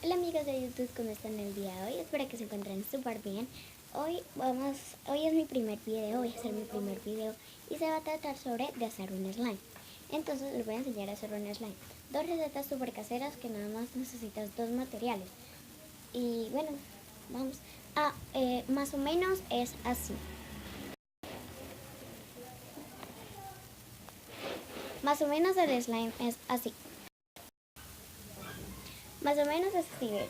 Hola amigos de YouTube, ¿cómo están el día de hoy? Espero que se encuentren súper bien. Hoy es mi primer video, voy a hacer mi primer video y se va a tratar sobre de hacer un slime. Entonces les voy a enseñar a hacer un slime. Dos recetas súper caseras que nada más necesitas dos materiales. Y bueno, vamos. Más o menos es así. Más o menos el slime es así. Más o menos es así, ¿verdad?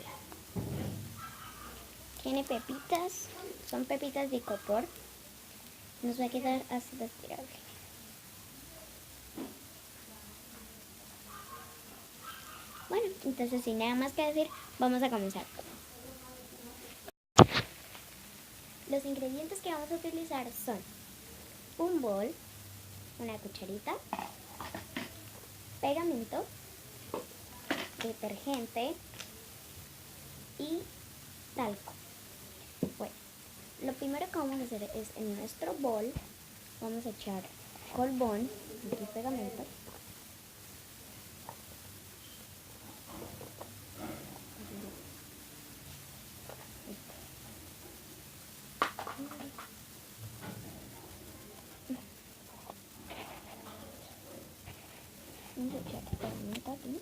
Tiene pepitas, son pepitas de copor. Nos va a quedar ácido estirable. Bueno, entonces sin nada más que decir, vamos a comenzar. Los ingredientes que vamos a utilizar son un bol, una cucharita, pegamento, detergente y talco. Bueno, lo primero que vamos a hacer es en nuestro bol vamos a echar colbón y pegamento. Vamos a echar pegamento aquí.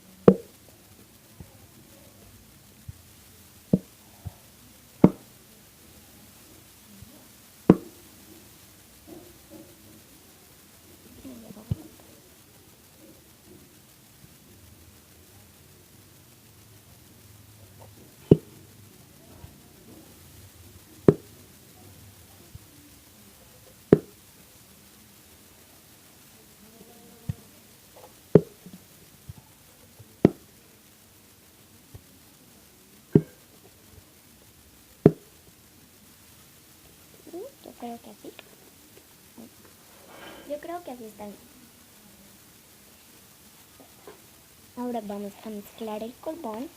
Yo creo que así está bien. Ahora vamos a mezclar el colbón.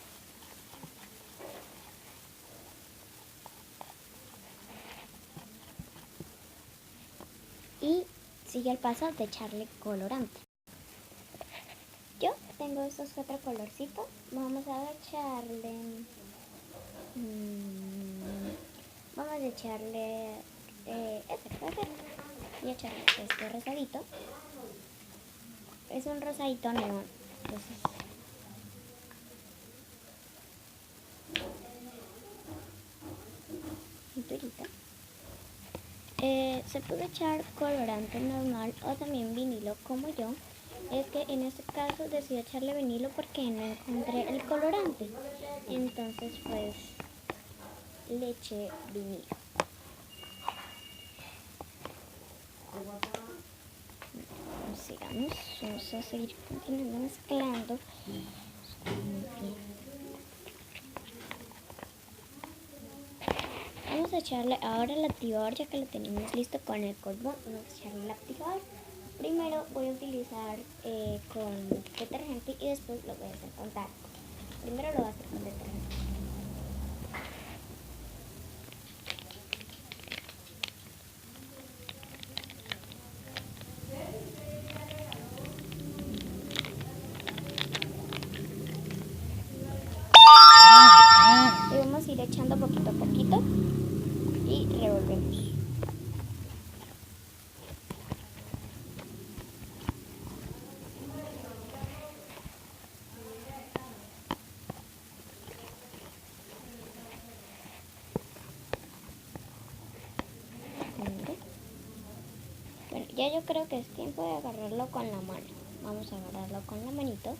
Y sigue el paso de echarle colorante. Yo tengo estos cuatro colorcitos. Vamos a echarle... vamos a echarle... Voy a echarle este rosadito. Es un rosadito neón. Entonces... cinturita. Se puede echar colorante normal o también vinilo como yo. Es que en este caso decidí echarle vinilo porque no encontré el colorante. Entonces pues le eché vinilo. Sigamos, vamos a seguir continuando mezclando. Vamos a echarle ahora el activador, ya que lo tenemos listo con el colbón. Vamos a echarle el activador. Primero voy a utilizar con detergente y después lo voy a hacer con talco. Primero lo voy a hacer con detergente. Y vamos a ir echando poquito a poquito y revolvemos. Bueno, ya yo creo que es tiempo de agarrarlo con la mano. Vamos a agarrarlo con la manito.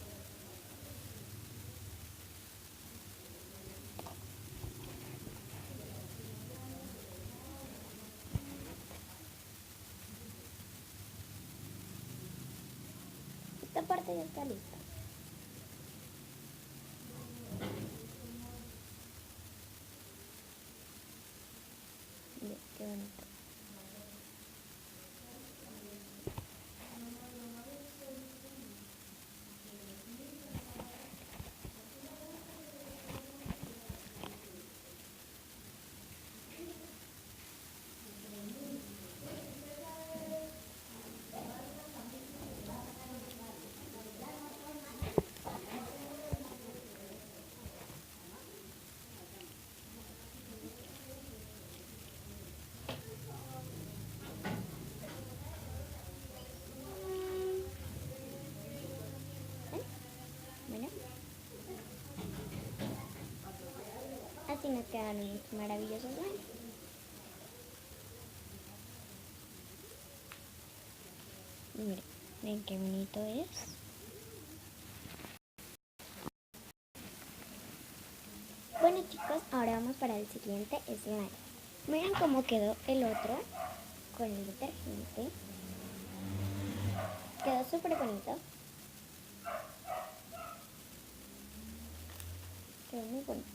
Esta parte ya está lista. Bien, qué bonito. así nos quedan unos maravillosos slime. Miren, ven qué bonito es. Bueno chicos, ahora vamos para el siguiente slime. Miren cómo quedó el otro con el detergente. Quedó súper bonito. Quedó muy bonito.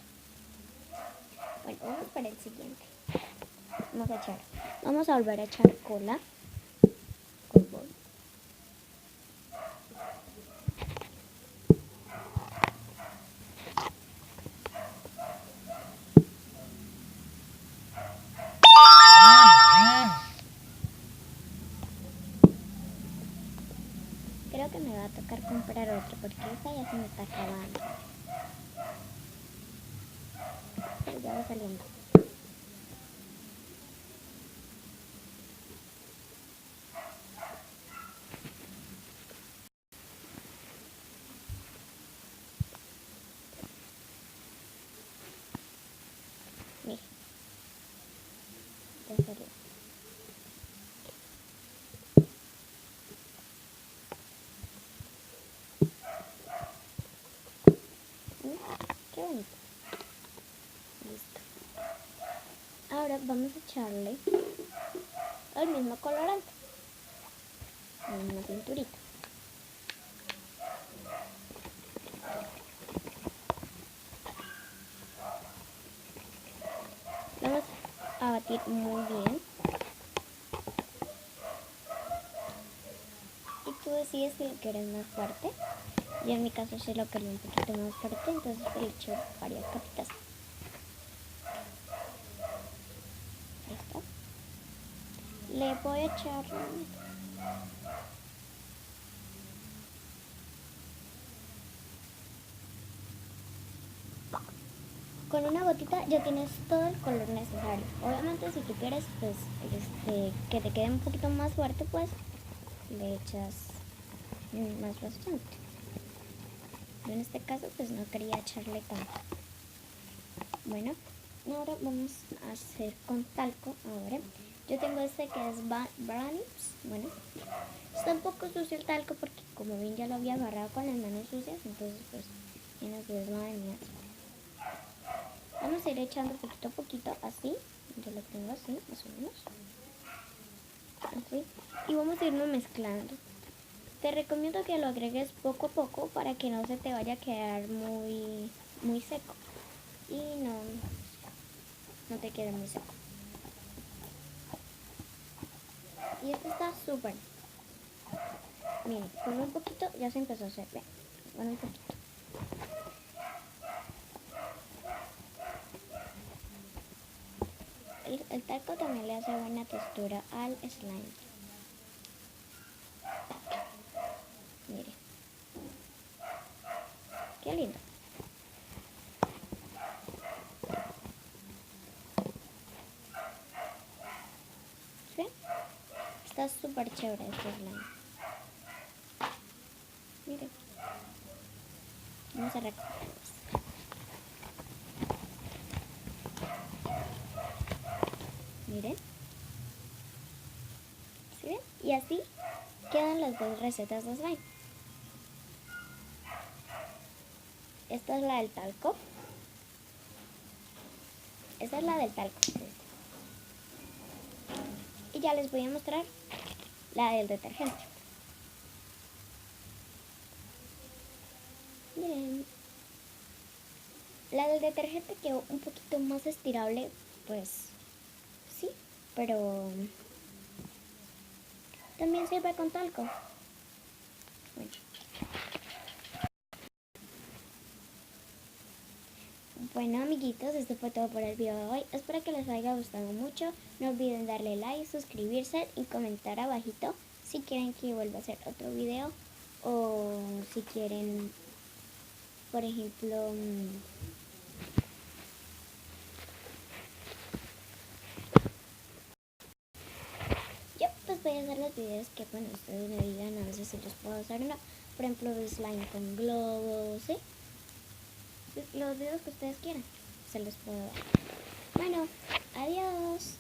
Bueno, vamos para el siguiente. Vamos a volver a echar cola. Creo que me va a tocar comprar otro porque esta ya se me está acabando. Pero ya va saliendo. Mira, ya salió. Qué bonito. Listo. Ahora vamos a echarle el mismo colorante. Una pinturita. Vamos a batir muy bien. Y tú decides si lo quieres más fuerte. Yo en mi caso sí lo quería un poquito más fuerte, entonces le echo varias capitas. Listo. Le voy a echar con una gotita ya tienes todo el color necesario. Obviamente si tú quieres pues que te quede un poquito más fuerte, pues le echas más bastante. Yo en este caso pues no quería echarle tanto. Bueno, ahora vamos a hacer con talco. Ahora yo tengo este que es Brownies. Bueno, está un poco sucio el talco porque como bien ya lo había agarrado con las manos sucias, entonces pues tiene su desmadre mías. Vamos a ir echando poquito a poquito, así. Yo lo tengo así, más o menos. Así. Y vamos a irnos mezclando. Te recomiendo que lo agregues poco a poco para que no se te vaya a quedar muy seco. Y no te quede muy seco. Y esto está súper. Miren, con un poquito ya se empezó a hacer. Vean, con un poquito. El talco también le hace buena textura al slime. Miren. Qué lindo. ¿Sí? Está súper chévere este slime. Miren. Vamos a recogerlos. Miren. ¿Sí ven? Y así quedan las dos recetas de slime. Esta es la del talco. Esta es la del talco. Y ya les voy a mostrar la del detergente. Miren. La del detergente quedó un poquito más estirable, pues sí, pero también sirve con talco. Bueno amiguitos, esto fue todo por el video de hoy. Espero que les haya gustado mucho. No olviden darle like, suscribirse y comentar abajito si quieren que vuelva a hacer otro video o si quieren, por ejemplo, yo pues voy a hacer los videos que bueno, ustedes me digan a veces si los puedo hacer o no. Por ejemplo, slime con globos, ¿sí? Los videos que ustedes quieran. se los puedo dar. Bueno, adiós.